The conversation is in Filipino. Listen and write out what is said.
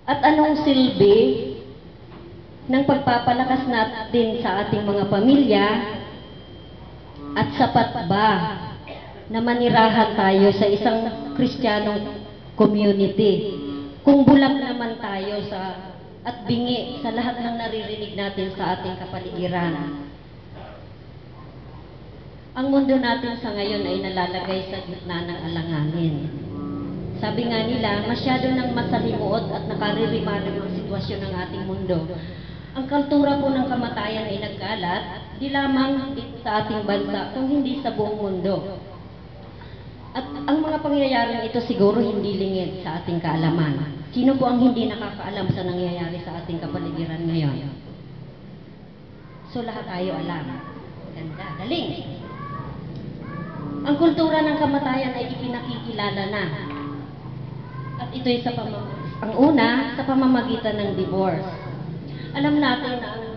At anong silbi ng pagpapalakas natin sa ating mga pamilya at sapat ba na manirahan tayo sa isang Kristiyanong community kung bulag naman tayo at bingi sa lahat ng naririnig natin sa ating kapaligiran. Ang mundo natin sa ngayon ay nalalagay sa gitna ng alanganin. Sabi nga nila, masyado nang masalimuot at nakaririmarim ang sitwasyon ng ating mundo. Ang kultura po ng kamatayan ay nagkalat, di lamang sa ating bansa, kung hindi sa buong mundo. At ang mga pangyayaring ito siguro hindi lingid sa ating kaalaman. Sino po ang hindi nakakaalam sa nangyayari sa ating kapaligiran ngayon? So lahat tayo alam. Ganda, galing. Ang kultura ng kamatayan ay ipinakikilala na. At ito'y ang una, sa pamamagitan ng divorce. Alam natin na ang